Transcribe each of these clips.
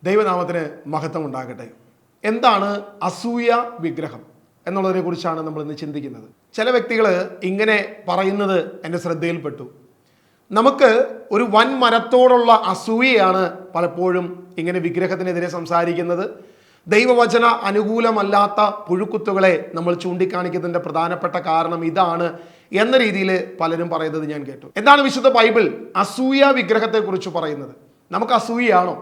ദൈവനാമത്തിന് മഹത്വം ഉണ്ടാകട്ടെ. എന്താണ് അസൂയ വിഗ്രഹം എന്നുള്ളതിനെ കുറിച്ചാണ് നമ്മൾ ഇന്ന് ചിന്തിക്കുന്നത്. ചില വ്യക്തികൾ ഇങ്ങനെ പറയുന്നത് എൻ്റെ ശ്രദ്ധയിൽപ്പെട്ടു. നമുക്ക് ഒരു വൻ മരത്തോടുള്ള അസൂയയാണ് പലപ്പോഴും ഇങ്ങനെ വിഗ്രഹത്തിനെതിരെ സംസാരിക്കുന്നത്. ദൈവവചന അനുകൂലമല്ലാത്ത പുഴുക്കുത്തുകളെ നമ്മൾ ചൂണ്ടിക്കാണിക്കുന്നതിൻ്റെ പ്രധാനപ്പെട്ട കാരണം ഇതാണ് എന്ന രീതിയിൽ പലരും പറയുന്നത് ഞാൻ കേട്ടു. എന്താണ് വിശുദ്ധ ബൈബിൾ അസൂയ വിഗ്രഹത്തെക്കുറിച്ച് പറയുന്നത്? നമുക്ക് അസൂയയാണോ?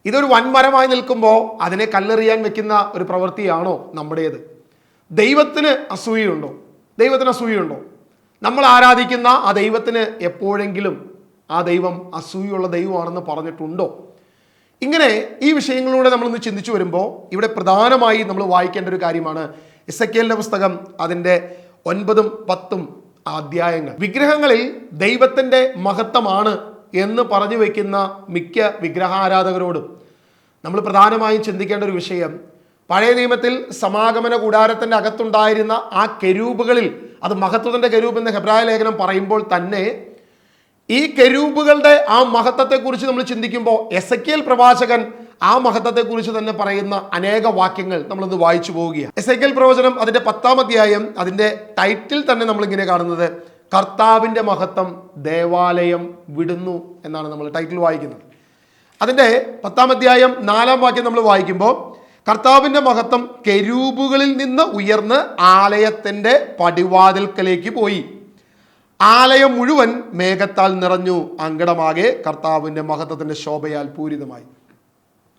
ഇതൊരു വൻമരമായി നിൽക്കുമ്പോൾ അതിനെ കല്ലെറിയാൻ വെക്കുന്ന ഒരു പ്രവൃത്തിയാണോ നമ്മുടേത്? ദൈവത്തിന് അസൂയുണ്ടോ? ദൈവത്തിന് അസൂയുണ്ടോ? നമ്മൾ ആരാധിക്കുന്ന ആ ദൈവത്തിന് എപ്പോഴെങ്കിലും ആ ദൈവം അസൂയുള്ള ദൈവമാണെന്ന് പറഞ്ഞിട്ടുണ്ടോ? ഇങ്ങനെ ഈ വിഷയങ്ങളിലൂടെ നമ്മളൊന്ന് ചിന്തിച്ചു വരുമ്പോൾ ഇവിടെ പ്രധാനമായി നമ്മൾ വായിക്കേണ്ട ഒരു കാര്യമാണ് എസെക്കിയേലിന്റെ പുസ്തകം, അതിൻ്റെ 9ഉം 10ഉം അധ്യായങ്ങൾ. വിഗ്രഹങ്ങളിൽ ദൈവത്തിൻ്റെ മഹത്വമാണ് എന്ന് പറഞ്ഞു വയ്ക്കുന്ന മിക്ക വിഗ്രഹാരാധകരോടും നമ്മൾ പ്രധാനമായും ചിന്തിക്കേണ്ട ഒരു വിഷയം, പഴയ നിയമത്തിൽ സമാഗമന കൂടാരത്തിൻ്റെ അകത്തുണ്ടായിരുന്ന ആ കെരൂബുകളിൽ, അത് മഹത്വത്തിൻ്റെ കെരൂബ് എന്ന് ഹെബ്രായ ലേഖനം പറയുമ്പോൾ തന്നെ ഈ കെരൂബുകളുടെ ആ മഹത്വത്തെക്കുറിച്ച് നമ്മൾ ചിന്തിക്കുമ്പോൾ എസെക്കിയേൽ പ്രവാചകൻ ആ മഹത്വത്തെക്കുറിച്ച് തന്നെ പറയുന്ന അനേക വാക്യങ്ങൾ നമ്മളൊന്ന് വായിച്ചു പോവുകയാണ്. എസെക്കിയേൽ പ്രവചനം അതിൻ്റെ 10-ാം അധ്യായം, അതിൻ്റെ ടൈറ്റിൽ തന്നെ നമ്മളിങ്ങനെ കാണുന്നത് കർത്താവിൻ്റെ മഹത്വം ദേവാലയം വിടുന്നു എന്നാണ് നമ്മൾ ടൈറ്റിൽ വായിക്കുന്നത്. അതിൻ്റെ 10-ാം അധ്യായം 4-ാം വാക്യം നമ്മൾ വായിക്കുമ്പോൾ കർത്താവിൻ്റെ മഹത്വം കെരൂബുകളിൽ നിന്ന് ഉയർന്ന് ആലയത്തിൻ്റെ പടിവാതിൽക്കലേക്ക് പോയി, ആലയം മുഴുവൻ മേഘത്താൽ നിറഞ്ഞു, അങ്കണമാകെ കർത്താവിൻ്റെ മഹത്വത്തിൻ്റെ ശോഭയാൽ പൂരിതമായി.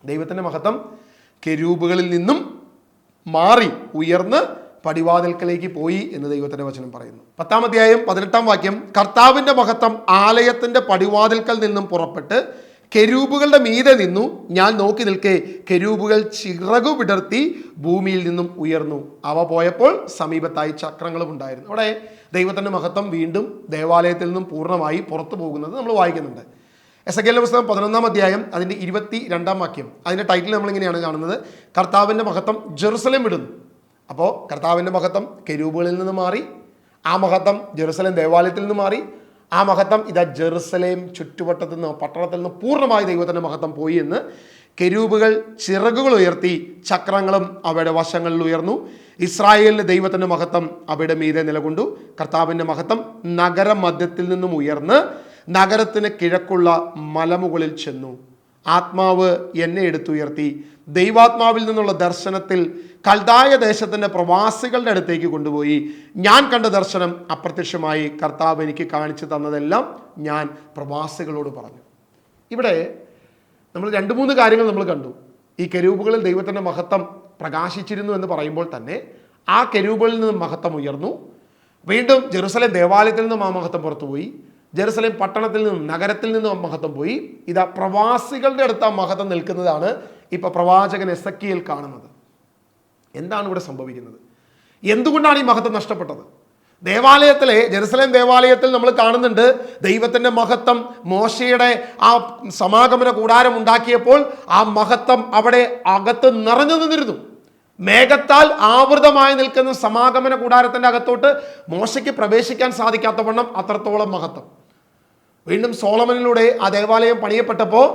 ദൈവത്തിൻ്റെ മഹത്വം കെരൂബുകളിൽ നിന്നും മാറി ഉയർന്ന് പടിവാതിൽക്കലേക്ക് പോയി എന്ന് ദൈവത്തിൻ്റെ വചനം പറയുന്നു. 10-ാം അധ്യായം 18-ാം വാക്യം, കർത്താവിൻ്റെ മഹത്വം ആലയത്തിൻ്റെ പടിവാതിൽക്കൽ നിന്നും പുറപ്പെട്ട് കെരൂബുകളുടെ മീതെ നിന്നു, ഞാൻ നോക്കി നിൽക്കെ കെരൂബുകൾ ചിറകു വിടർത്തി ഭൂമിയിൽ നിന്നും ഉയർന്നു, അവ പോയപ്പോൾ സമീപത്തായി ചക്രങ്ങളും ഉണ്ടായിരുന്നു. അവിടെ ദൈവത്തിൻ്റെ മഹത്വം വീണ്ടും ദേവാലയത്തിൽ നിന്നും പൂർണ്ണമായി പുറത്തു പോകുന്നത് നമ്മൾ വായിക്കുന്നുണ്ട്. എസെക്കിയേലിന്റെ പുസ്തകം 11-ാം അധ്യായം അതിൻ്റെ 22-ാം വാക്യം, അതിൻ്റെ ടൈറ്റിൽ നമ്മളിങ്ങനെയാണ് കാണുന്നത്, കർത്താവിൻ്റെ മഹത്വം ജെറുസലേം വിടുന്നു. അപ്പോൾ കർത്താവിൻ്റെ മഹത്വം കെരൂബുകളിൽ നിന്ന് മാറി, ആ മഹത്വം ജെറുസലേം ദേവാലയത്തിൽ നിന്ന് മാറി, ആ മഹത്വം ഇതാ ജെറുസലേം ചുറ്റുവട്ടത്തിൽ നിന്ന്, പട്ടണത്തിൽ നിന്ന് പൂർണ്ണമായി ദൈവത്തിൻ്റെ മഹത്വം പോയി എന്ന്. കെരൂബുകൾ ചിറകുകൾ ഉയർത്തി, ചക്രങ്ങളും അവയുടെ വശങ്ങളിൽ ഉയർന്നു, ഇസ്രായേലിന് ദൈവത്തിൻ്റെ മഹത്വം അവയുടെ മീതെ നിലകൊണ്ടു. കർത്താവിൻ്റെ മഹത്വം നഗരമധ്യത്തിൽ നിന്നും ഉയർന്ന് നഗരത്തിന് കിഴക്കുള്ള മലമുകളിൽ ചെന്നു. ആത്മാവ് എന്നെ എടുത്തുയർത്തി, ദൈവാത്മാവിൽ നിന്നുള്ള ദർശനത്തിൽ കൽദായ ദേശത്തിൻ്റെ പ്രവാസികളുടെ അടുത്തേക്ക് കൊണ്ടുപോയി. ഞാൻ കണ്ട ദർശനം അപ്രത്യക്ഷമായി, കർത്താവ് എനിക്ക് കാണിച്ചു തന്നതെല്ലാം ഞാൻ പ്രവാസികളോട് പറഞ്ഞു. ഇവിടെ നമ്മൾ 2-3 കാര്യങ്ങൾ നമ്മൾ കണ്ടു. ഈ കെരൂബുകളിൽ ദൈവത്തിൻ്റെ മഹത്വം പ്രകാശിച്ചിരുന്നു എന്ന് പറയുമ്പോൾ തന്നെ ആ കെരൂബുകളിൽ നിന്നും മഹത്വം ഉയർന്നു. വീണ്ടും ജെറുസലേം ദേവാലയത്തിൽ നിന്നും ആ മഹത്വം പുറത്തുപോയി, ജെറുസലേം പട്ടണത്തിൽ നിന്നും നഗരത്തിൽ നിന്നും ആ മഹത്വം പോയി. ഇതാ പ്രവാസികളുടെ അടുത്ത് ആ മഹത്വം നിൽക്കുന്നതാണ് ഇപ്പൊ പ്രവാചകൻ എസെക്കിയേൽ കാണുന്നത്. എന്താണ് ഇവിടെ സംഭവിക്കുന്നത്? എന്തുകൊണ്ടാണ് ഈ മഹത്വം നഷ്ടപ്പെട്ടത്? ദേവാലയത്തിലെ ജെറുസലേം ദേവാലയത്തിൽ നമ്മൾ കാണുന്നുണ്ട് ദൈവത്തിൻ്റെ മഹത്വം. മോശയുടെ ആ സമാഗമന കൂടാരം ഉണ്ടാക്കിയപ്പോൾ ആ മഹത്വം അവിടെ അകത്ത് നിറഞ്ഞു നിന്നിരുന്നു. മേഘത്താൽ ആവൃതമായി നിൽക്കുന്ന സമാഗമന കൂടാരത്തിൻ്റെ അകത്തോട്ട് മോശയ്ക്ക് പ്രവേശിക്കാൻ സാധിക്കാത്ത വണ്ണം അത്രത്തോളം മഹത്വം. വീണ്ടും സോളമനിലൂടെ ആ ദേവാലയം പണിയപ്പെട്ടപ്പോൾ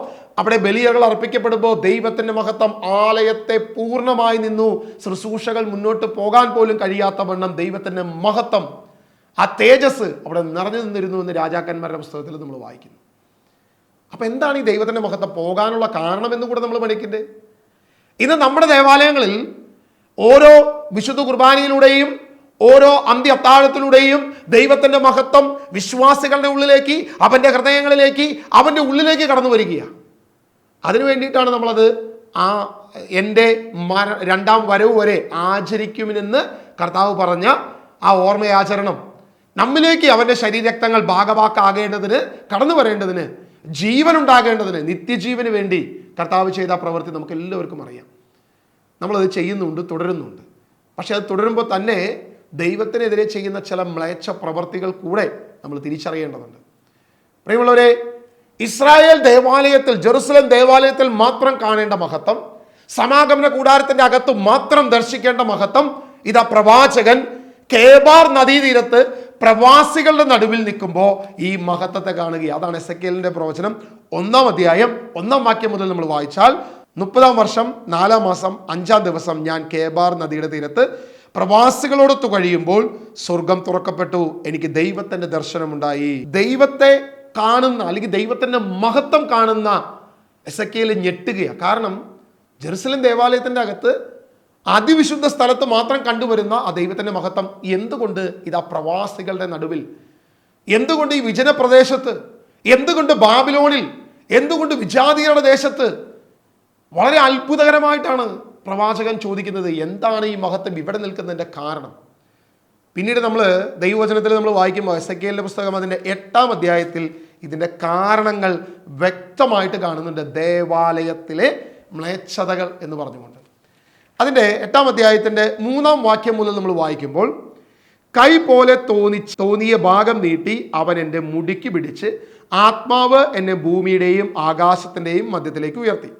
അവിടെ ബലികൾ അർപ്പിക്കപ്പെടുമ്പോൾ ദൈവത്തിൻ്റെ മഹത്വം ആലയത്തെ പൂർണ്ണമായി നിന്നു. ശുശ്രൂഷകൾ മുന്നോട്ട് പോകാൻ പോലും കഴിയാത്ത വണ്ണം ദൈവത്തിൻ്റെ മഹത്വം, ആ തേജസ് അവിടെ നിറഞ്ഞു നിന്നിരുന്നു എന്ന് രാജാക്കന്മാരുടെ പുസ്തകത്തിൽ നമ്മൾ വായിക്കുന്നു. അപ്പം എന്താണ് ഈ ദൈവത്തിൻ്റെ മഹത്വം പോകാനുള്ള കാരണമെന്ന് കൂടെ നമ്മൾ പഠിക്കണ്ടേ? ഇന്ന് നമ്മുടെ ദേവാലയങ്ങളിൽ ഓരോ വിശുദ്ധ കുർബാനയിലൂടെയും ഓരോ അന്ത്യ അത്താഴത്തിലൂടെയും ദൈവത്തിൻ്റെ മഹത്വം വിശ്വാസികളുടെ ഉള്ളിലേക്ക്, അവൻ്റെ ഹൃദയങ്ങളിലേക്ക്, അവൻ്റെ ഉള്ളിലേക്ക് കടന്നു വരികയാണ്. അതിനു വേണ്ടിയിട്ടാണ് നമ്മളത് എൻ്റെ 2ാം വരവ് വരെ ആചരിക്കുമെന്ന് കർത്താവ് പറഞ്ഞ ആ ഓർമ്മയാചരണം നമ്മിലേക്ക് അവൻ്റെ ശരീരരക്തങ്ങൾ ഭാഗവാക്കാകേണ്ടതിന്, കടന്നു വരേണ്ടതിന്, ജീവൻ ഉണ്ടാകേണ്ടതിന്, നിത്യജീവന് വേണ്ടി കർത്താവ് ചെയ്ത പ്രവൃത്തി നമുക്ക് എല്ലാവർക്കും അറിയാം. നമ്മളത് ചെയ്യുന്നുണ്ട്, തുടരുന്നുണ്ട്. പക്ഷെ അത് തുടരുമ്പോൾ തന്നെ ദൈവത്തിനെതിരെ ചെയ്യുന്ന ചില മ്ലേച്ഛ പ്രവർത്തികൾ കൂടെ നമ്മൾ തിരിച്ചറിയേണ്ടതുണ്ട്. പ്രിയമുള്ളവരെ, ഇസ്രായേൽ ദേവാലയത്തിൽ, ജെറുസലേം ദേവാലയത്തിൽ മാത്രം കാണേണ്ട മഹത്വം, സമാഗമന കൂടാരത്തിൻ്റെ അകത്ത് മാത്രം ദർശിക്കേണ്ട മഹത്വം, ഇതാ പ്രവാചകൻ കേബാർ നദീതീരത്ത് പ്രവാസികളുടെ നടുവിൽ നിൽക്കുമ്പോൾ ഈ മഹത്വത്തെ കാണുക. അതാണ് എസെക്കിയേലിന്റെ പ്രവചനം 1-ാം അധ്യായം 1-ാം വാക്യം മുതൽ നമ്മൾ വായിച്ചാൽ, 30-ാം വർഷം 4-ാം മാസം 5-ാം ദിവസം ഞാൻ കേബാർ നദിയുടെ തീരത്ത് പ്രവാസികളോടൊത്തു കഴിയുമ്പോൾ സ്വർഗം തുറക്കപ്പെട്ടു. എനിക്ക് ദൈവത്തിന്റെ ദർശനമുണ്ടായി. ദൈവത്തെ കാണുന്ന അല്ലെങ്കിൽ ദൈവത്തിന്റെ മഹത്വം കാണുന്ന എസെക്കിയേൽ ഞെട്ടുകയാണ്. കാരണം ജെറുസലേം ദേവാലയത്തിന്റെ അകത്ത് അതിവിശുദ്ധ സ്ഥലത്ത് മാത്രം കണ്ടുവരുന്ന ആ ദൈവത്തിന്റെ മഹത്വം എന്തുകൊണ്ട് ഇതാ പ്രവാസികളുടെ നടുവിൽ, എന്തുകൊണ്ട് ഈ വിജന പ്രദേശത്ത്, എന്തുകൊണ്ട് ബാബിലോണിൽ, എന്തുകൊണ്ട് വിജാതിയരുടെ ദേശത്ത്? വളരെ അത്ഭുതകരമായിട്ടാണ് പ്രവാചകൻ ചോദിക്കുന്നത്, എന്താണ് ഈ മഹത്വം ഇവിടെ നിൽക്കുന്നതിൻ്റെ കാരണം? പിന്നീട് നമ്മൾ ദൈവവചനത്തിൽ നമ്മൾ വായിക്കുമ്പോൾ എസെക്കിയേലിന്റെ പുസ്തകം അതിൻ്റെ 8-ാം അധ്യായത്തിൽ ഇതിൻ്റെ കാരണങ്ങൾ വ്യക്തമായിട്ട് കാണുന്നുണ്ട്. ദേവാലയത്തിലെ മ്ലേച്ഛതകൾ എന്ന് പറഞ്ഞുകൊണ്ട് അതിൻ്റെ 8-ാം അധ്യായത്തിൻ്റെ 3-ാം വാക്യം മുതൽ നമ്മൾ വായിക്കുമ്പോൾ, കൈ പോലെ തോന്നിയ ഭാഗം നീട്ടി അവൻ എൻ്റെ മുടിക്ക് പിടിച്ച് ആത്മാവ് എന്നെ ഭൂമിയുടെയും ആകാശത്തിൻ്റെയും മധ്യത്തിലേക്ക് ഉയർത്തി.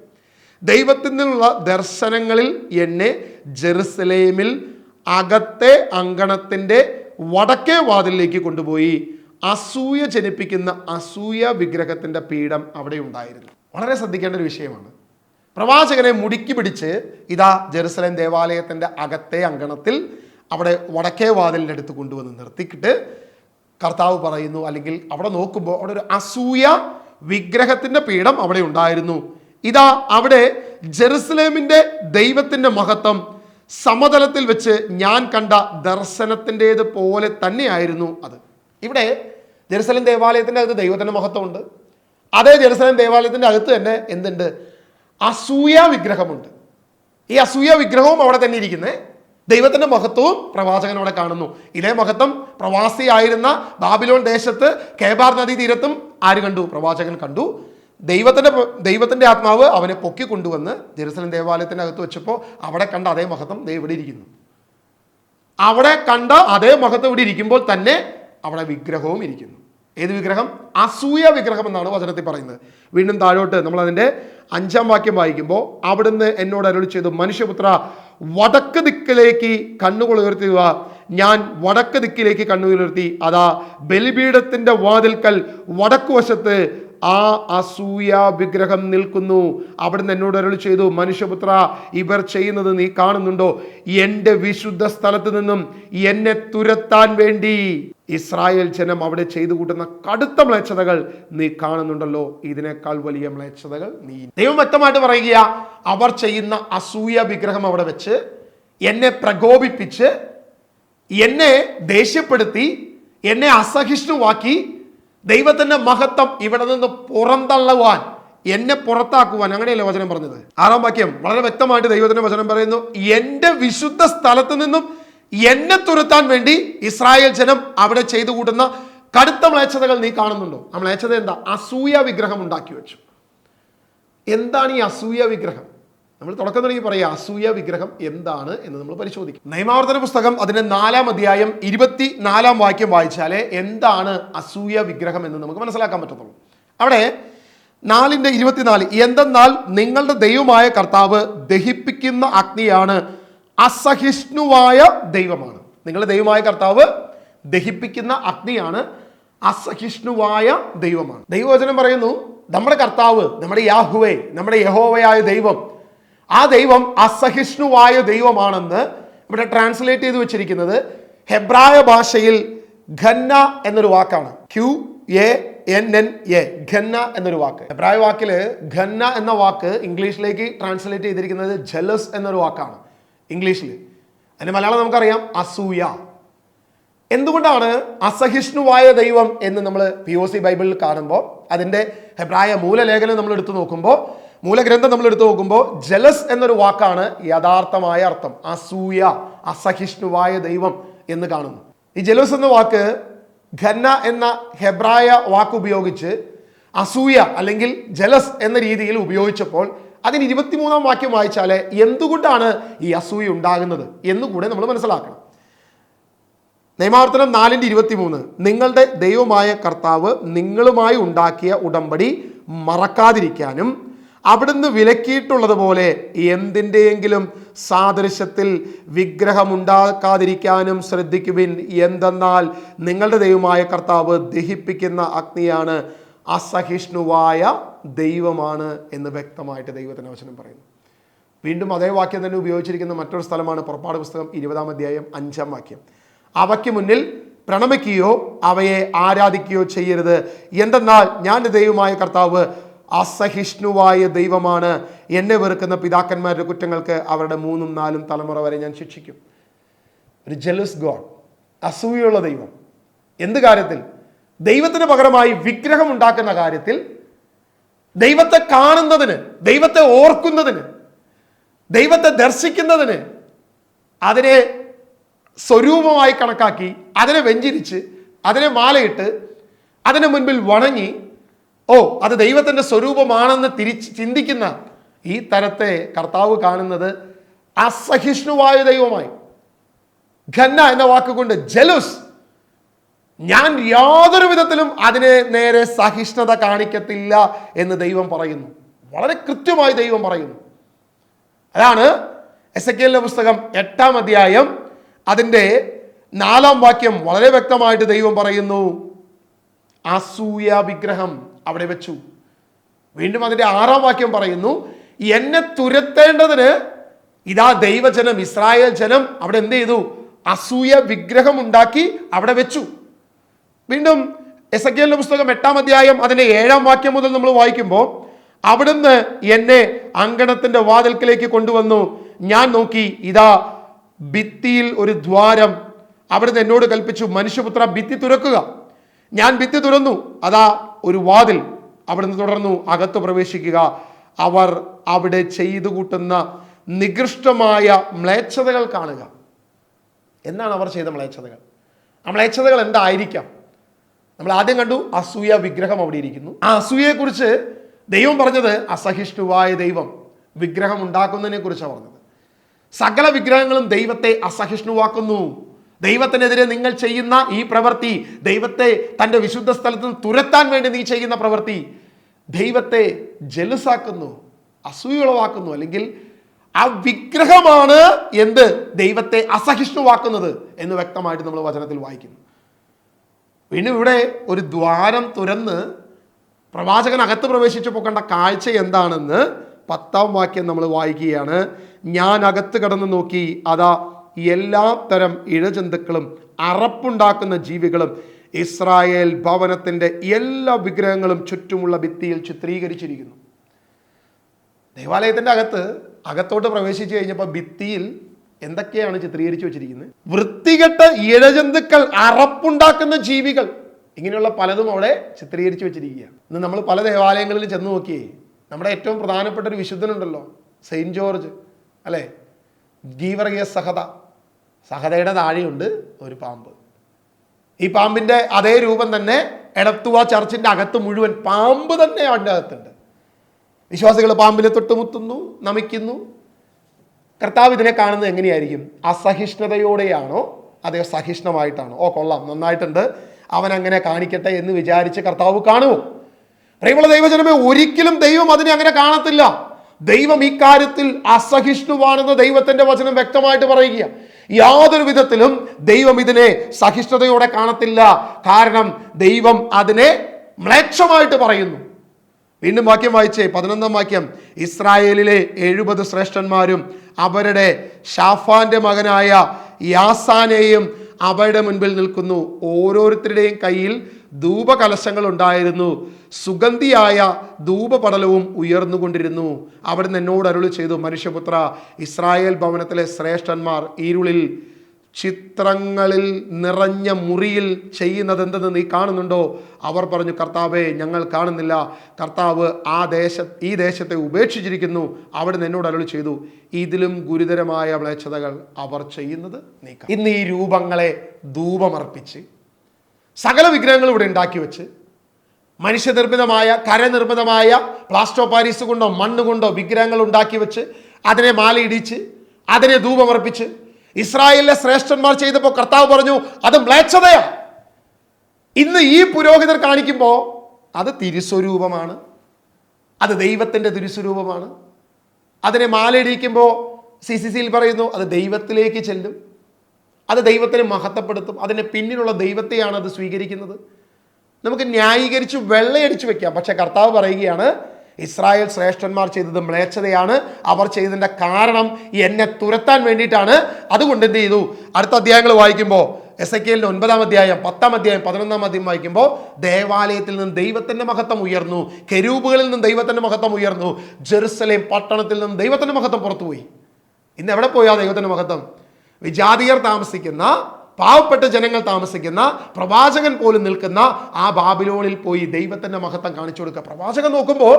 ദൈവത്തിൽ നിന്നുള്ള ദർശനങ്ങളിൽ എന്നെ ജെറുസലേമിൽ അകത്തെ അങ്കണത്തിൻ്റെ വടക്കേ വാതിലിലേക്ക് കൊണ്ടുപോയി. അസൂയ ജനിപ്പിക്കുന്ന അസൂയ വിഗ്രഹത്തിൻ്റെ പീഠം അവിടെ ഉണ്ടായിരുന്നു. വളരെ ശ്രദ്ധിക്കേണ്ട ഒരു വിഷയമാണ്. പ്രവാചകനെ മുടിക്ക് പിടിച്ച് ഇതാ ജെറുസലേം ദേവാലയത്തിൻ്റെ അകത്തെ അങ്കണത്തിൽ അവിടെ വടക്കേ വാതിലിൻ്റെ അടുത്ത് കൊണ്ടുവന്ന് നിർത്തിക്കിട്ട് കർത്താവ് പറയുന്നു, അല്ലെങ്കിൽ അവിടെ നോക്കുമ്പോൾ അവിടെ ഒരു അസൂയ വിഗ്രഹത്തിൻ്റെ പീഠം അവിടെ ഉണ്ടായിരുന്നു. ഇതാ അവിടെ ജെറുസലേമിൻ്റെ ദൈവത്തിൻ്റെ മഹത്വം സമതലത്തിൽ വെച്ച് ഞാൻ കണ്ട ദർശനത്തിൻ്റേത് പോലെ തന്നെയായിരുന്നു അത്. ഇവിടെ ജെറുസലേം ദേവാലയത്തിൻ്റെ അകത്ത് ദൈവത്തിൻ്റെ മഹത്വമുണ്ട്. അതേ ജെറുസലേം ദേവാലയത്തിൻ്റെ അകത്ത് തന്നെ എന്തുണ്ട്? അസൂയ വിഗ്രഹമുണ്ട്. ഈ അസൂയ വിഗ്രഹവും അവിടെ തന്നെ ഇരിക്കുന്നത്. ദൈവത്തിൻ്റെ മഹത്വവും പ്രവാചകൻ അവിടെ കാണുന്നു. ഇതേ മഹത്വം പ്രവാസിയായിരുന്ന ബാബിലോൺ ദേശത്ത് കേബാർ നദീ തീരത്തും ആര് കണ്ടു? പ്രവാചകൻ കണ്ടു. ദൈവത്തിൻ്റെ ആത്മാവ് അവനെ പൊക്കി കൊണ്ടുവന്ന് ജെറുസലേം ദേവാലയത്തിൻ്റെ അകത്ത് വെച്ചപ്പോൾ അവിടെ കണ്ട അതേ മഹത്വം ഇവിടെ ഇരിക്കുന്നു. അവിടെ കണ്ട അതേ മഹത്വം ഇവിടെ ഇരിക്കുമ്പോൾ തന്നെ അവിടെ വിഗ്രഹവും ഇരിക്കുന്നു. ഏത് വിഗ്രഹം? അസൂയ വിഗ്രഹം എന്നാണ് വചനത്തിൽ പറയുന്നത്. വീണ്ടും താഴോട്ട് നമ്മൾ അതിൻ്റെ 5-ാം വാക്യം വായിക്കുമ്പോൾ, അവിടുന്ന് എന്നോട് അരുളി ചെയ്തു, മനുഷ്യപുത്ര, വടക്ക് ദിക്കിലേക്ക് കണ്ണുകൾ ഉയർത്തുക. ഞാൻ വടക്ക് ദിക്കിലേക്ക് കണ്ണുയർത്തി, അതാ ബലിപീഠത്തിൻ്റെ വാതിൽക്കൽ വടക്കു വശത്ത് ആ അസൂയ വിഗ്രഹം നിൽക്കുന്നു. അവിടുന്ന് എന്നോട് അരുളി ചെയ്തു, മനുഷ്യപുത്ര, ഇവർ ചെയ്യുന്നത് നീ കാണുന്നുണ്ടോ? എൻ്റെ വിശുദ്ധ സ്ഥലത്ത് നിന്നും എന്നെ തുരത്താൻ വേണ്ടി ഇസ്രായേൽ ജനം അവിടെ ചെയ്തു കൂട്ടുന്ന കടുത്ത മ്ലേച്ഛതകൾ നീ കാണുന്നുണ്ടല്ലോ. ഇതിനേക്കാൾ വലിയ മ്ലേച്ഛതകൾ നീ. ദൈവം വ്യക്തമായിട്ട് പറയുക, അവർ ചെയ്യുന്ന അസൂയ വിഗ്രഹം അവിടെ വെച്ച് എന്നെ പ്രകോപിപ്പിച്ച്, എന്നെ ദേഷ്യപ്പെടുത്തി, എന്നെ അസഹിഷ്ണുവാക്കി, ദൈവത്തിന്റെ മഹത്വം ഇവിടെ നിന്ന് പുറന്തള്ളുവാൻ, എന്നെ പുറത്താക്കുവാൻ. അങ്ങനെയല്ലേ വചനം പറഞ്ഞത്? 6-ാം വാക്യം വളരെ വ്യക്തമായിട്ട് ദൈവത്തിന്റെ വചനം പറയുന്നു, എൻ്റെ വിശുദ്ധ സ്ഥലത്ത് നിന്നും എന്നെ തുരത്താൻ വേണ്ടി ഇസ്രായേൽ ജനം അവിടെ ചെയ്തു കൂട്ടുന്ന കടുത്ത മ്ലേച്ഛതകൾ നീ കാണുന്നുണ്ടോ? ആ മ്ലേച്ഛത എന്താ? അസൂയ വിഗ്രഹം ഉണ്ടാക്കി വെച്ചു. എന്താണ് ഈ അസൂയ വിഗ്രഹം? നമ്മൾ തുടക്കം തുടങ്ങി പറയുക, അസൂയ വിഗ്രഹം എന്താണ് എന്ന് നമ്മൾ പരിശോധിക്കും. നിയമാവർത്തന പുസ്തകം അതിന്റെ 4-ാം അധ്യായം 24-ാം വാക്യം വായിച്ചാലേ എന്താണ് അസൂയ വിഗ്രഹം എന്ന് നമുക്ക് മനസ്സിലാക്കാൻ പറ്റത്തുള്ളൂ. അവിടെ 4:24, എന്തെന്നാൽ നിങ്ങളുടെ ദൈവമായ കർത്താവ് ദഹിപ്പിക്കുന്ന അഗ്നിയാണ്, അസഹിഷ്ണുവായ ദൈവമാണ്. നിങ്ങളുടെ ദൈവമായ കർത്താവ് ദഹിപ്പിക്കുന്ന അഗ്നിയാണ്, അസഹിഷ്ണുവായ ദൈവമാണ്. ദൈവവചനം പറയുന്നു, നമ്മുടെ കർത്താവ്, നമ്മുടെ യാഹ്വേ, നമ്മുടെ യഹോവയായ ദൈവം, ആ ദൈവം അസഹിഷ്ണുവായ ദൈവമാണെന്ന് ഇവിടെ ട്രാൻസ്ലേറ്റ് ചെയ്ത് വെച്ചിരിക്കുന്നത് ഹെബ്രായ ഭാഷയിൽ ഖന്ന എന്നൊരു വാക്കാണ്. QANNA, ഖന്ന എന്നൊരു വാക്ക്. ഹെബ്രായ വാക്കിൽ ഖന്ന എന്ന വാക്ക് ഇംഗ്ലീഷിലേക്ക് ട്രാൻസ്ലേറ്റ് ചെയ്തിരിക്കുന്നത് ജലസ് എന്നൊരു വാക്കാണ് ഇംഗ്ലീഷിൽ. അതിന്റെ മലയാളം നമുക്കറിയാം, അസൂയ. എന്തുകൊണ്ടാണ് അസഹിഷ്ണുവായ ദൈവം എന്ന് നമ്മൾ POC ബൈബിളിൽ കാണുമ്പോൾ, അതിൻ്റെ ഹെബ്രായ മൂലലേഖനം നമ്മൾ എടുത്തു നോക്കുമ്പോൾ, മൂലഗ്രന്ഥം നമ്മൾ എടുത്തു നോക്കുമ്പോൾ, ജലസ് എന്നൊരു വാക്കാണ് യഥാർത്ഥമായ അർത്ഥം. അസൂയ, അസഹിഷ്ണുവായ ദൈവം എന്ന് കാണുന്നു. ഈ ജലസ് എന്ന വാക്ക് ഖന്ന എന്ന ഹെബ്രായ വാക്ക് ഉപയോഗിച്ച് അസൂയ അല്ലെങ്കിൽ ജലസ് എന്ന രീതിയിൽ ഉപയോഗിച്ചപ്പോൾ അതിന് 23-ാം വാക്യം വായിച്ചാൽ എന്തുകൊണ്ടാണ് ഈ അസൂയ ഉണ്ടാകുന്നത് എന്നുകൂടെ നമ്മൾ മനസ്സിലാക്കണം. നിയമാവർത്തനം 4:23, നിങ്ങളുടെ ദൈവമായ കർത്താവ് നിങ്ങളുമായി ഉണ്ടാക്കിയ ഉടമ്പടി മറക്കാതിരിക്കാനും അവിടുന്ന് വിലക്കിയിട്ടുള്ളതുപോലെ എന്തിൻ്റെയെങ്കിലും സാദൃശ്യത്തിൽ വിഗ്രഹമുണ്ടാക്കാതിരിക്കാനും ശ്രദ്ധിക്കുവിൻ. എന്തെന്നാൽ നിങ്ങളുടെ ദൈവമായ കർത്താവ് ദഹിപ്പിക്കുന്ന അഗ്നിയാണ്, അസഹിഷ്ണുവായ ദൈവമാണ് എന്ന് വ്യക്തമായിട്ട് ദൈവത്തിൻ്റെ വചനം പറയുന്നു. വീണ്ടും അതേ വാക്യം തന്നെ ഉപയോഗിച്ചിരിക്കുന്ന മറ്റൊരു സ്ഥലമാണ് പുറപ്പാട് പുസ്തകം 20-ാം അധ്യായം 5-ാം വാക്യം. അവയ്ക്ക് മുന്നിൽ പ്രണമിക്കുകയോ അവയെ ആരാധിക്കുകയോ ചെയ്യരുത്, എന്തെന്നാൽ ഞാൻ ദൈവമായ കർത്താവ് അസഹിഷ്ണുവായ ദൈവമാണ്. എന്നെ വെറുക്കുന്ന പിതാക്കന്മാരുടെ കുറ്റങ്ങൾക്ക് അവരുടെ 3-4 തലമുറ വരെ ഞാൻ ശിക്ഷിക്കും. ഒരു ജെലസ് ഗോഡ്, അസൂയുള്ള ദൈവം. എന്ത് കാര്യത്തിൽ? ദൈവത്തിന് പകരമായി വിഗ്രഹം ഉണ്ടാക്കുന്ന കാര്യത്തിൽ, ദൈവത്തെ കാണുന്നതിന്, ദൈവത്തെ ഓർക്കുന്നതിന്, ദൈവത്തെ ദർശിക്കുന്നതിന് അതിനെ സ്വരൂപമായി കണക്കാക്കി, അതിനെ വെഞ്ചരിച്ച്, അതിനെ മാലയിട്ട്, അതിന് മുൻപിൽ വണങ്ങി, ഓ അത് ദൈവത്തിൻ്റെ സ്വരൂപമാണെന്ന് ചിന്തിക്കുന്ന ഈ തരത്തെ കർത്താവ് കാണുന്നത് അസഹിഷ്ണുവായ ദൈവമായി. ഖന്ന എന്ന വാക്കുകൊണ്ട് ജലൂസ്, ഞാൻ യാതൊരു വിധത്തിലും അതിനെ നേരെ സഹിഷ്ണുത കാണിക്കത്തില്ല എന്ന് ദൈവം പറയുന്നു. വളരെ കൃത്യമായി ദൈവം പറയുന്നു. അതാണ് എസെക്കിയേലിന്റെ പുസ്തകം 8-ാം അധ്യായം അതിൻ്റെ 4-ാം വാക്യം വളരെ വ്യക്തമായിട്ട് ദൈവം പറയുന്നു, അസൂയ വിഗ്രഹം അവിടെ വെച്ചു. വീണ്ടും അതിൻ്റെ 6-ാം വാക്യം പറയുന്നു, എന്നെ തുരത്തേണ്ടതിന് ഇതാ ദൈവജനം, ഇസ്രായേൽ ജനം അവിടെ എന്ത് ചെയ്തു? അസൂയ വിഗ്രഹം ഉണ്ടാക്കി അവിടെ വെച്ചു. വീണ്ടും എസെക്കിയേലിന്റെ പുസ്തകം 8-ാം അധ്യായം അതിൻ്റെ 7-ാം വാക്യം മുതൽ നമ്മൾ വായിക്കുമ്പോൾ, അവിടുന്ന് എന്നെ അങ്കണത്തിന്റെ വാതിൽക്കലേക്ക് കൊണ്ടുവന്നു. ഞാൻ നോക്കി, ഇതാ ഭിത്തിയിൽ ഒരു ദ്വാരം. അവിടുന്ന് എന്നോട് കൽപ്പിച്ചു, മനുഷ്യപുത്ര ഭിത്തി തുറക്കുക. ഞാൻ ഭിത്തി തുറന്നു, അതാ ഒരു വാതിൽ. അവിടുന്ന് തുടർന്നു, അകത്ത് പ്രവേശിക്കുക. അവർ അവിടെ ചെയ്തു കൂട്ടുന്ന നികൃഷ്ടമായ മ്ലേച്ഛതകൾ കാണുക. എന്താണ് അവർ ചെയ്ത മ്ലേച്ഛതകൾ? ആ മ്ലേച്ഛതകൾ എന്തായിരിക്കാം? നമ്മൾ ആദ്യം കണ്ടു, അസൂയ വിഗ്രഹം അവിടെ ഇരിക്കുന്നു. ആ അസൂയയെക്കുറിച്ച് ദൈവം പറഞ്ഞത് അസഹിഷ്ണുവായ ദൈവം, വിഗ്രഹം ഉണ്ടാക്കുന്നതിനെ കുറിച്ചാണ് പറഞ്ഞത്. സകല വിഗ്രഹങ്ങളും ദൈവത്തെ അസഹിഷ്ണുവാക്കുന്നു. ദൈവത്തിനെതിരെ നിങ്ങൾ ചെയ്യുന്ന ഈ പ്രവൃത്തി, ദൈവത്തെ തൻ്റെ വിശുദ്ധ സ്ഥലത്ത് നിന്ന് തുരത്താൻ വേണ്ടി നീ ചെയ്യുന്ന പ്രവൃത്തി ദൈവത്തെ ജലസാക്കുന്നു, അസൂയുളവാക്കുന്നു. അല്ലെങ്കിൽ ആ വിഗ്രഹമാണ് എന്ത്? ദൈവത്തെ അസഹിഷ്ണുവാക്കുന്നത് എന്ന് വ്യക്തമായിട്ട് നമ്മൾ വചനത്തിൽ വായിക്കുന്നു. പിന്നെ ഇവിടെ ഒരു ദ്വാരം തുറന്ന് പ്രവാചകൻ അകത്ത് പ്രവേശിച്ചപ്പോൾ കണ്ട കാഴ്ച എന്താണെന്ന് 10-ാം വാക്യം നമ്മൾ വായിക്കുകയാണ്. ഞാൻ അകത്ത് കടന്നു നോക്കി, അതാ എല്ലാ തരം ഇഴജന്തുക്കളും അറപ്പുണ്ടാക്കുന്ന ജീവികളും ഇസ്രായേൽ ഭവനത്തിൻ്റെ എല്ലാ വിഗ്രഹങ്ങളും ചുറ്റുമുള്ള ഭിത്തിയിൽ ചിത്രീകരിച്ചിരിക്കുന്നു. ദേവാലയത്തിൻ്റെ അകത്തോട്ട് പ്രവേശിച്ചു കഴിഞ്ഞപ്പോൾ ഭിത്തിയിൽ എന്തൊക്കെയാണ് ചിത്രീകരിച്ചു വെച്ചിരിക്കുന്നത്? വൃത്തികെട്ട ഇഴജന്തുക്കൾ, അറപ്പുണ്ടാക്കുന്ന ജീവികൾ, ഇങ്ങനെയുള്ള പലതും അവിടെ ചിത്രീകരിച്ചു വെച്ചിരിക്കുകയാണ്. ഇന്ന് നമ്മൾ പല ദേവാലയങ്ങളിൽ ചെന്ന് നോക്കിയേ, നമ്മുടെ ഏറ്റവും പ്രധാനപ്പെട്ട ഒരു വിശുദ്ധനുണ്ടല്ലോ, സെയിൻറ്റ് ജോർജ് അല്ലേ, ഗീവർഗീയസ് സഹതയുടെ താഴെയുണ്ട് ഒരു പാമ്പ്. ഈ പാമ്പിൻ്റെ അതേ രൂപം തന്നെ എടത്തുവ ചർച്ചിൻ്റെ അകത്ത് മുഴുവൻ പാമ്പ് തന്നെ അതിൻ്റെ അകത്തുണ്ട്. വിശ്വാസികൾ പാമ്പിനെ തൊട്ടുമുത്തുന്നു, നമിക്കുന്നു. കർത്താവ് ഇതിനെ കാണുന്നത് എങ്ങനെയായിരിക്കും? അസഹിഷ്ണുതയോടെയാണോ അതോ സഹിഷ്ണുമായിട്ടാണോ? ഓ കൊള്ളാം, നന്നായിട്ടുണ്ട്, അവൻ അങ്ങനെ കാണിക്കട്ടെ എന്ന് വിചാരിച്ച് കർത്താവ് കാണുമോ? പ്രിയമുള്ള ദൈവജനമേ, ഒരിക്കലും ദൈവം അതിനെ അങ്ങനെ കാണത്തില്ല. ദൈവം ഈ കാര്യത്തിൽ അസഹിഷ്ണുവാണെന്ന് ദൈവത്തിന്റെ വചനം വ്യക്തമായിട്ട് പറയുക. യാതൊരു വിധത്തിലും ദൈവം ഇതിനെ സഹിഷ്ണുതയോടെ കാണത്തില്ല. കാരണം ദൈവം അതിനെ മ്ലേച്ഛമായിട്ട് പറയുന്നു. വീണ്ടും വാക്യം വായിച്ചേ, 11-ാം വാക്യം. ഇസ്രായേലിലെ 70 ശ്രേഷ്ഠന്മാരും അവരുടെ ഷാഫാന്റെ മകനായ യാസാനെയും അവരുടെ മുൻപിൽ നിൽക്കുന്നു. ഓരോരുത്തരുടെയും കയ്യിൽ ധൂപകലശങ്ങൾ ഉണ്ടായിരുന്നു. സുഗന്ധിയായ ധൂപപടലവും ഉയർന്നുകൊണ്ടിരുന്നു. അവിടുന്ന് എന്നോട് അരുളി ചെയ്തു, മനുഷ്യപുത്ര, ഇസ്രായേൽ ഭവനത്തിലെ ശ്രേഷ്ഠന്മാർ ഇരുളിൽ ചിത്രങ്ങളിൽ നിറഞ്ഞ മുറിയിൽ ചെയ്യുന്നത് എന്തെന്ന് നീ കാണുന്നുണ്ടോ? അവർ പറഞ്ഞു, കർത്താവേ, ഞങ്ങൾ കാണുന്നില്ല. കർത്താവ് ഈ ദേശത്തെ ഉപേക്ഷിച്ചിരിക്കുന്നു. അവിടുന്ന് എന്നോട് അരുളി ചെയ്തു, ഇതിലും ഗുരുതരമായ മ്ലേച്ഛതകൾ അവർ ചെയ്യുന്നത് നീ കാണും. ഇന്ന് ഈ രൂപങ്ങളെ ധൂപമർപ്പിച്ച് സകല വിഗ്രഹങ്ങളും ഇവിടെ ഉണ്ടാക്കി വെച്ച് മനുഷ്യനിർമ്മിതമായ, കരനിർമ്മിതമായ പ്ലാസ്റ്റർ ഓഫ് പാരീസ് കൊണ്ടോ മണ്ണ് കൊണ്ടോ വിഗ്രഹങ്ങൾ ഉണ്ടാക്കി വെച്ച് അതിനെ മാലയിടിച്ച് അതിനെ ധൂപമർപ്പിച്ച് ഇസ്രായേലിലെ ശ്രേഷ്ഠന്മാർ ചെയ്തപ്പോൾ കർത്താവ് പറഞ്ഞു, അത് മ്ലേച്ഛതയാണ്. ഇന്ന് ഈ പുരോഹിതർ കാണിക്കുമ്പോൾ അത് തിരുസ്വരൂപമാണ്, അത് ദൈവത്തിൻ്റെ തിരുസ്വരൂപമാണ്. അതിനെ മാലയിടിക്കുമ്പോൾ CCCയിൽ പറയുന്നു, അത് ദൈവത്തിലേക്ക് ചെല്ലും, അത് ദൈവത്തിനെ മഹത്വപ്പെടുത്തും. അതിന് പിന്നിലുള്ള ദൈവത്തെയാണ് അത് സ്വീകരിക്കുന്നത്. നമുക്ക് ന്യായീകരിച്ച് വെള്ളയടിച്ച് വെക്കാം. പക്ഷെ കർത്താവ് പറയുകയാണ്, ഇസ്രായേൽ ശ്രേഷ്ഠന്മാർ ചെയ്തത് മ്ലേച്ഛതയാണ്, അവർ ചെയ്തതിൻ്റെ കാരണം എന്നെ തുരത്താൻ വേണ്ടിയിട്ടാണ്. അതുകൊണ്ട് എന്ത് ചെയ്തു? അടുത്ത അധ്യായങ്ങൾ വായിക്കുമ്പോൾ എസെക്കിയേലിന്റെ 9-ാം അധ്യായം, 10-ാം അധ്യായം, 11-ാം അധ്യായം വായിക്കുമ്പോൾ ദൈവാലയത്തിൽ നിന്ന് ദൈവത്തിന്റെ മഹത്വം ഉയർന്നു, കെരൂബുകളിൽ നിന്ന് ദൈവത്തിന്റെ മഹത്വം ഉയർന്നു, ജെറുസലേം പട്ടണത്തിൽ നിന്ന് ദൈവത്തിന്റെ മഹത്വം പുറത്തുപോയി. ഇന്ന് എവിടെ പോയാ ദൈവത്തിന്റെ മഹത്വം? വിജാതിയർ താമസിക്കുന്ന, പാവപ്പെട്ട ജനങ്ങൾ താമസിക്കുന്ന, പ്രവാചകൻ പോലും നിൽക്കുന്ന ആ ബാബിലോണിൽ പോയി ദൈവത്തിന്റെ മഹത്വം കാണിച്ചു കൊടുക്കുക. പ്രവാചകൻ നോക്കുമ്പോൾ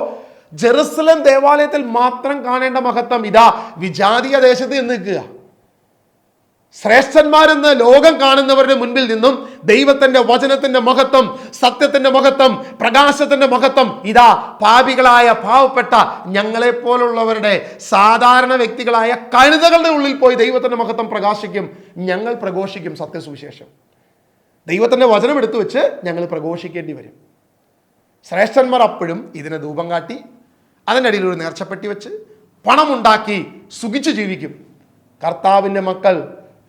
ജെറുസലേം ദേവാലയത്തിൽ മാത്രം കാണേണ്ട മഹത്വം ഇതാ വിജാതീയ ദേശത്ത് നിന്ന് നിൽക്കുക. ശ്രേഷ്ഠന്മാരെന്ന് ലോകം കാണുന്നവരുടെ മുൻപിൽ നിന്നും ദൈവത്തിന്റെ വചനത്തിന്റെ മഹത്വം, സത്യത്തിന്റെ മഹത്വം, പ്രകാശത്തിന്റെ മഹത്വം ഇതാ പാപികളായ പാവപ്പെട്ട ഞങ്ങളെപ്പോലുള്ളവരുടെ സാധാരണ വ്യക്തികളായ കഴുതകളുടെ ഉള്ളിൽ പോയി ദൈവത്തിന്റെ മഹത്വം പ്രകാശിക്കും. ഞങ്ങൾ പ്രഘോഷിക്കും സത്യസുവിശേഷം. ദൈവത്തിന്റെ വചനം എടുത്തു വെച്ച് ഞങ്ങൾ പ്രഘോഷിക്കേണ്ടി വരും. ശ്രേഷ്ഠന്മാർ അപ്പോഴും ഇതിനെ ധൂപം കാട്ടി അതിൻ്റെ അടിയിൽ ഒരു നേർച്ചപ്പെട്ടി വെച്ച് പണമുണ്ടാക്കി സുഖിച്ചു ജീവിക്കും. കർത്താവിൻ്റെ മക്കൾ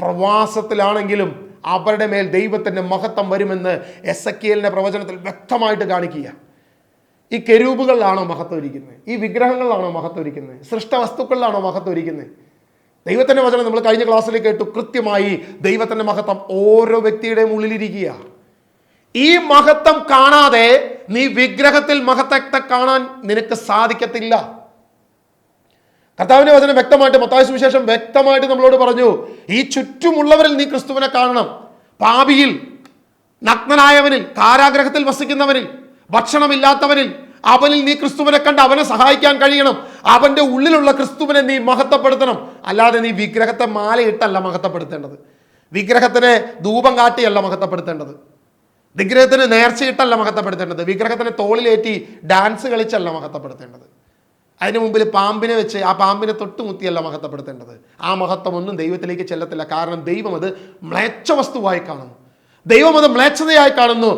പ്രവാസത്തിലാണെങ്കിലും അവരുടെ മേൽ ദൈവത്തിൻ്റെ മഹത്വം വരുമെന്ന് എസെക്കിയേലിന്റെ പ്രവചനത്തിൽ വ്യക്തമായിട്ട് കാണിക്കുക. ഈ കെരൂബുകളിലാണോ മഹത്വം ഇരിക്കുന്നത്? ഈ വിഗ്രഹങ്ങളിലാണോ മഹത്വം ഇരിക്കുന്നത്? സൃഷ്ടവസ്തുക്കളിലാണോ മഹത്വം ഇരിക്കുന്നത്? ദൈവത്തിൻ്റെ വചനം നമ്മൾ കഴിഞ്ഞ ക്ലാസ്സിൽ കേട്ടു. കൃത്യമായി ദൈവത്തിൻ്റെ മഹത്വം ഓരോ വ്യക്തിയുടെയും ഉള്ളിലിരിക്കുക. ഈ മഹത്വം കാണാതെ നീ വിഗ്രഹത്തിൽ മഹത്വത്തെ കാണാൻ നിനക്ക് സാധിക്കത്തില്ല. കർത്താവിന്റെ വചനം വ്യക്തമായിട്ട്, മത്തായി സുവിശേഷം വ്യക്തമായിട്ട് നമ്മളോട് പറഞ്ഞു, ഈ ചുറ്റുമുള്ളവരിൽ നീ ക്രിസ്തുവിനെ കാണണം. പാപിയിൽ, നഗ്നനായവനിൽ, കാരാഗ്രഹത്തിൽ വസിക്കുന്നവനിൽ, ഭക്ഷണമില്ലാത്തവനിൽ, അവനിൽ നീ ക്രിസ്തുവിനെ കണ്ട് അവനെ സഹായിക്കാൻ കഴിയണം. അവന്റെ ഉള്ളിലുള്ള ക്രിസ്തുവിനെ നീ മഹത്വപ്പെടുത്തണം. അല്ലാതെ നീ വിഗ്രഹത്തെ മാലയിട്ടല്ല മഹത്വപ്പെടുത്തേണ്ടത്, വിഗ്രഹത്തിനെ ധൂപം കാട്ടിയല്ല മഹത്വപ്പെടുത്തേണ്ടത്, വിഗ്രഹത്തിന് നേർച്ചയിട്ടല്ല മഹത്വപ്പെടുത്തേണ്ടത്, വിഗ്രഹത്തിനെ തോളിലേറ്റി ഡാൻസ് കളിച്ചല്ല മഹത്വപ്പെടുത്തേണ്ടത്, അതിന് മുമ്പിൽ പാമ്പിനെ വെച്ച് ആ പാമ്പിനെ തൊട്ടുമുത്തിയല്ല മഹത്വപ്പെടുത്തേണ്ടത്. ആ മഹത്വം ഒന്നും ദൈവത്തിലേക്ക് ചെല്ലത്തില്ല. കാരണം ദൈവം അത് മ്ലേച്ഛ വസ്തുവായി കാണുന്നു, ദൈവം അത് മ്ലേച്ഛതയായി കാണുന്നു.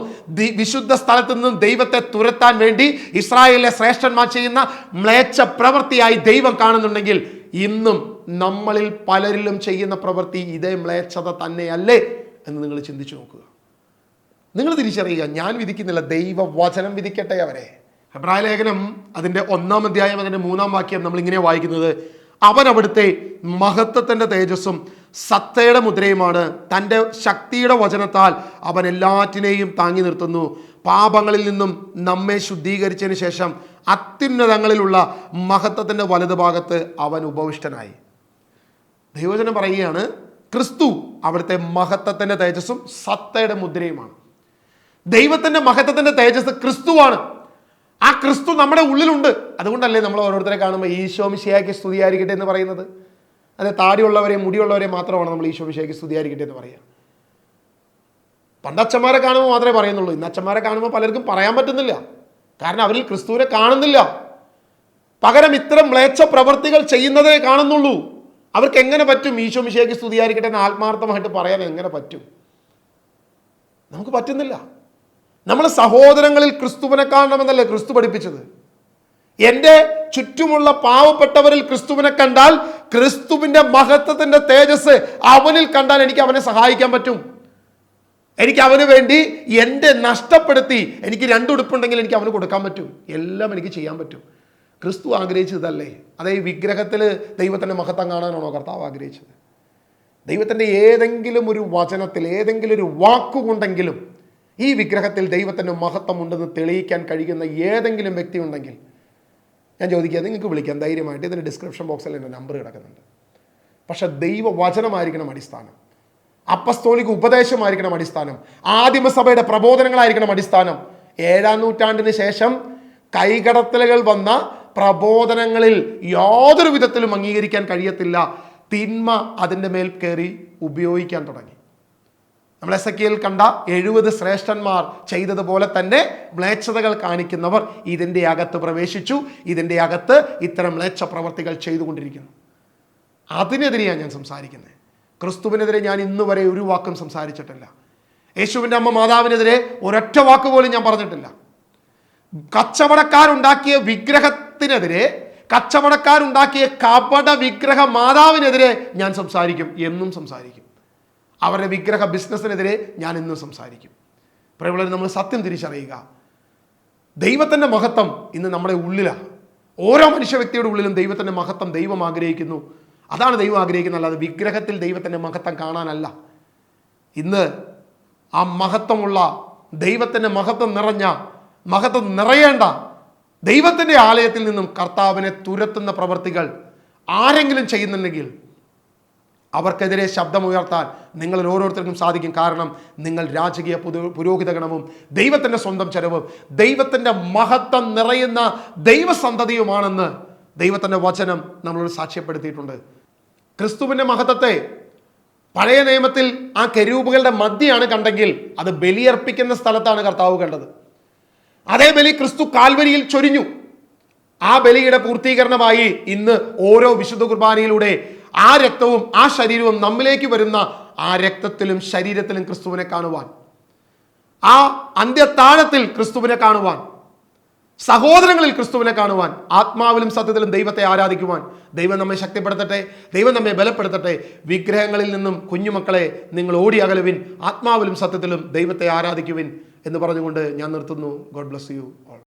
വിശുദ്ധ സ്ഥലത്ത് നിന്നും ദൈവത്തെ തുരത്താൻ വേണ്ടി ഇസ്രായേലിലെ ശ്രേഷ്ഠന്മാർ ചെയ്യുന്ന മ്ലേച്ഛ പ്രവൃത്തിയായി ദൈവം കാണുന്നുണ്ടെങ്കിൽ ഇന്നും നമ്മളിൽ പലരിലും ചെയ്യുന്ന പ്രവൃത്തി ഇതേ മ്ലേച്ഛത തന്നെയല്ലേ എന്ന് നിങ്ങൾ ചിന്തിച്ചു നോക്കുക. നിങ്ങൾ തിരിച്ചറിയുക, ഞാൻ വിധിക്കുന്നില്ല, ദൈവവചനം വിധിക്കട്ടെ അവരെ. ഹെബ്രായ ലേഖനം അതിൻ്റെ 1-ാം അധ്യായം അതിൻ്റെ 3-ാം വാക്യം നമ്മൾ ഇങ്ങനെ വായിക്കുന്നത്, അവൻ അവിടുത്തെ മഹത്വത്തിൻ്റെ തേജസ്സും സത്തയുടെ മുദ്രയുമാണ്. തൻ്റെ ശക്തിയുടെ വചനത്താൽ അവൻ എല്ലാറ്റിനെയും താങ്ങി നിർത്തുന്നു. പാപങ്ങളിൽ നിന്നും നമ്മെ ശുദ്ധീകരിച്ചതിന് ശേഷം അത്യുന്നതങ്ങളിലുള്ള മഹത്വത്തിൻ്റെ വലതുഭാഗത്ത് അവൻ ഉപവിഷ്ടനായി. ദൈവവചനം പറയുകയാണ്, ക്രിസ്തു അവിടുത്തെ മഹത്വത്തിൻ്റെ തേജസ്സും സത്തയുടെ മുദ്രയുമാണ്. ദൈവത്തിൻ്റെ മഹത്വത്തിൻ്റെ തേജസ് ക്രിസ്തുവാണ്. ആ ക്രിസ്തു നമ്മുടെ ഉള്ളിലുണ്ട്. അതുകൊണ്ടല്ലേ നമ്മൾ ഓരോരുത്തരെ കാണുമ്പോൾ ഈശോ മിശിഹായ്ക്ക് സ്തുതിയായിരിക്കട്ടെ എന്ന് പറയുന്നത്. അതെ, താടിയുള്ളവരെയും മുടിയുള്ളവരെയും മാത്രമാണ് നമ്മൾ ഈശോ മിശിഹായ്ക്ക് സ്തുതിയായിരിക്കട്ടെ എന്ന് പറയുക. പണ്ട് അച്ഛന്മാരെ കാണുമ്പോൾ മാത്രമേ പറയുന്നുള്ളൂ. ഇന്ന് അച്ഛന്മാരെ കാണുമ്പോൾ പലർക്കും പറയാൻ പറ്റുന്നില്ല. കാരണം അവരിൽ ക്രിസ്തുവിനെ കാണുന്നില്ല. പകരം ഇത്തരം മ്ലേച്ഛ പ്രവർത്തികൾ ചെയ്യുന്നതേ കാണുന്നുള്ളൂ. അവർക്ക് എങ്ങനെ പറ്റും ഈശോ മിശിഹായ്ക്ക് സ്തുതിയായിരിക്കട്ടെ എന്ന് ആത്മാർത്ഥമായിട്ട് പറയാൻ എങ്ങനെ പറ്റും? നമുക്ക് പറ്റുന്നില്ല. നമ്മൾ സഹോദരങ്ങളിൽ ക്രിസ്തുവിനെ കാണണമെന്നല്ലേ ക്രിസ്തു പഠിപ്പിച്ചത്. എൻ്റെ ചുറ്റുമുള്ള പാവപ്പെട്ടവരിൽ ക്രിസ്തുവിനെ കണ്ടാൽ ക്രിസ്തുവിൻ്റെ മഹത്വത്തിൻ്റെ തേജസ് അവനിൽ കണ്ടാൽ എനിക്ക് അവനെ സഹായിക്കാൻ പറ്റും. എനിക്ക് അവന് വേണ്ടി എൻ്റെ നഷ്ടപ്പെടുത്തി എനിക്ക് 2 ഉടുപ്പുണ്ടെങ്കിൽ എനിക്ക് അവന് കൊടുക്കാൻ പറ്റും. എല്ലാം എനിക്ക് ചെയ്യാൻ പറ്റും. ക്രിസ്തു ആഗ്രഹിച്ചതല്ലേ? അതേ വിഗ്രഹത്തിൽ ദൈവത്തിൻ്റെ മഹത്വം കാണാനാണോ കർത്താവ് ആഗ്രഹിച്ചത്? ദൈവത്തിൻ്റെ ഏതെങ്കിലും ഒരു വചനത്തിൽ ഏതെങ്കിലും ഒരു വാക്കുകൊണ്ടെങ്കിലും ഈ വിഗ്രഹത്തിൽ ദൈവത്തിൻ്റെ മഹത്വം ഉണ്ടെന്ന് തെളിയിക്കാൻ കഴിയുന്ന ഏതെങ്കിലും വ്യക്തി ഉണ്ടെങ്കിൽ ഞാൻ ചോദിക്കുക, നിങ്ങൾക്ക് വിളിക്കാം ധൈര്യമായിട്ട്. ഇതിൻ്റെ ഡിസ്ക്രിപ്ഷൻ ബോക്സിൽ എൻ്റെ നമ്പർ കിടക്കുന്നുണ്ട്. പക്ഷെ ദൈവവചനമായിരിക്കണം അടിസ്ഥാനം, അപ്പസ്തോലിക ഉപദേശമായിരിക്കണം അടിസ്ഥാനം, ആദിമസഭയുടെ പ്രബോധനങ്ങളായിരിക്കണം അടിസ്ഥാനം. 7-ാം നൂറ്റാണ്ടിന് ശേഷം കൈകടത്തലുകൾ വന്ന പ്രബോധനങ്ങളിൽ യാതൊരു വിധത്തിലും അംഗീകരിക്കാൻ കഴിയത്തില്ല. തിന്മ അതിൻ്റെ മേൽ കയറി ഉപയോഗിക്കാൻ തുടങ്ങി. നമ്മൾ എസെക്കിയേൽ കണ്ട 70 ശ്രേഷ്ഠന്മാർ ചെയ്തതുപോലെ തന്നെ മ്ലേച്ഛതകൾ കാണിക്കുന്നവർ ഇതിൻ്റെ അകത്ത് പ്രവേശിച്ചു. ഇതിൻ്റെ അകത്ത് ഇത്തരം മ്ലേച്ഛ പ്രവർത്തികൾ ചെയ്തുകൊണ്ടിരിക്കുന്നു. അതിനെതിരെയാണ് ഞാൻ സംസാരിക്കുന്നത്. ക്രിസ്തുവിനെതിരെ ഞാൻ ഇന്ന് വരെ ഒരു വാക്കും സംസാരിച്ചിട്ടില്ല. യേശുവിൻ്റെ അമ്മ മാതാവിനെതിരെ ഒരൊറ്റ വാക്ക് പോലും ഞാൻ പറഞ്ഞിട്ടില്ല. കച്ചവടക്കാരുണ്ടാക്കിയ വിഗ്രഹത്തിനെതിരെ, കച്ചവടക്കാരുണ്ടാക്കിയ കപട വിഗ്രഹ മാതാവിനെതിരെ ഞാൻ സംസാരിക്കും, എന്നും സംസാരിക്കും. അവരുടെ വിഗ്രഹ ബിസിനസ്സിനെതിരെ ഞാൻ ഇന്നും സംസാരിക്കും. പ്രിയമുള്ളവരെ, നമ്മൾ സത്യം തിരിച്ചറിയുക. ദൈവത്തിൻ്റെ മഹത്വം ഇന്ന് നമ്മുടെ ഉള്ളിലാണ്. ഓരോ മനുഷ്യ വ്യക്തിയുടെ ഉള്ളിലും ദൈവത്തിൻ്റെ മഹത്വം ദൈവം ആഗ്രഹിക്കുന്നു. അതാണ് ദൈവം ആഗ്രഹിക്കുന്നത്, അല്ലാതെ വിഗ്രഹത്തിൽ ദൈവത്തിൻ്റെ മഹത്വം കാണാനല്ല. ഇന്ന് ആ മഹത്വമുള്ള ദൈവത്തിൻ്റെ മഹത്വം നിറയേണ്ട ദൈവത്തിൻ്റെ ആലയത്തിൽ നിന്നും കർത്താവിനെ തുരത്തുന്ന പ്രവർത്തികൾ ആരെങ്കിലും ചെയ്യുന്നുണ്ടെങ്കിൽ അവർക്കെതിരെ ശബ്ദമുയർത്താൻ നിങ്ങളിൽ ഓരോരുത്തർക്കും സാധിക്കും. കാരണം നിങ്ങൾ രാജകീയ പുരോഹിത ഗണവും ദൈവത്തിൻ്റെ സ്വന്തം ചെലവും ദൈവത്തിൻ്റെ മഹത്വം നിറയുന്ന ദൈവസന്തതിയുമാണെന്ന് ദൈവത്തിൻ്റെ വചനം നമ്മളോട് സാക്ഷ്യപ്പെടുത്തിയിട്ടുണ്ട്. ക്രിസ്തുവിൻ്റെ മഹത്വത്തെ പഴയ നിയമത്തിൽ ആ കെരൂബുകളുടെ മധ്യയാണ് കണ്ടെങ്കിൽ അത് ബലിയർപ്പിക്കുന്ന സ്ഥലത്താണ് കർത്താവ് കണ്ടത്. അതേ ബലി ക്രിസ്തു കാൽവരിയിൽ ചൊരിഞ്ഞു. ആ ബലിയുടെ പൂർത്തീകരണമായി ഇന്ന് ഓരോ വിശുദ്ധ കുർബാനയിലൂടെ ആ രക്തവും ആ ശരീരവും നമ്മിലേക്ക് വരുന്ന ആ രക്തത്തിലും ശരീരത്തിലും ക്രിസ്തുവിനെ കാണുവാൻ, ആ അന്ത്യത്താഴത്തിൽ ക്രിസ്തുവിനെ കാണുവാൻ, സഹോദരങ്ങളിൽ ക്രിസ്തുവിനെ കാണുവാൻ, ആത്മാവിലും സത്യത്തിലും ദൈവത്തെ ആരാധിക്കുവാൻ ദൈവം നമ്മെ ശക്തിപ്പെടുത്തട്ടെ, ദൈവം നമ്മെ ബലപ്പെടുത്തട്ടെ. വിഗ്രഹങ്ങളിൽ നിന്നും കുഞ്ഞുമക്കളെ നിങ്ങൾ ഓടി അകലുവിൻ, ആത്മാവിലും സത്യത്തിലും ദൈവത്തെ ആരാധിക്കുവിൻ എന്ന് പറഞ്ഞുകൊണ്ട് ഞാൻ നിർത്തുന്നു. God bless you all.